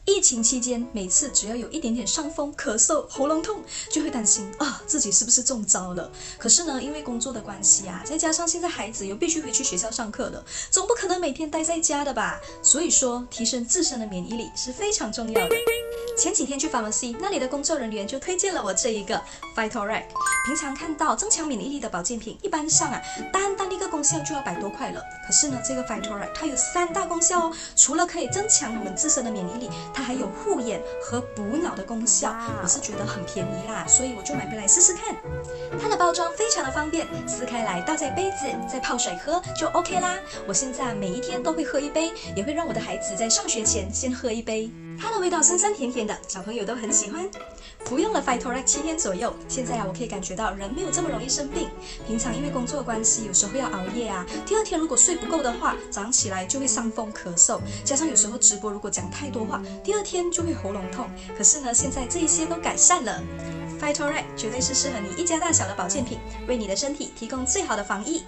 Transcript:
疫情期间，每次只要有一点点伤风、咳嗽、喉咙痛，就会担心自己是不是中招了。可是呢，因为工作的关系再加上现在孩子又必须回去学校上课了，总不可能每天待在家的吧？所以说，提升自身的免疫力是非常重要的。前几天去 pharmacy， 那里的工作人员就推荐了我这一个 Phytorec。平常看到增强免疫力的保健品，一般上单一个功效就要100多块了。可是呢，这个 Phytorec 它有3大功效哦，除了可以增强我们自身的免疫力，它还有护眼和补脑的功效。我是觉得很便宜啦，所以我就买回来试试看。它的包装非常的方便，撕开来倒在杯子，再泡水喝就 OK 啦。我现在每一天都会喝一杯，也会让我的孩子在上学前先喝一杯。它的味道酸酸甜甜的，小朋友都很喜欢。服用了 Phytorec 7天左右，现在我可以感觉到人没有这么容易生病。平常因为工作的关系，有时候要熬夜第二天如果睡不够的话，早上起来就会伤风咳嗽，加上有时候直播如果讲太多话，第二天就会喉咙痛。可是呢，现在这一些都改善了。Phytorec 绝对是适合你一家大小的保健品，为你的身体提供最好的防疫。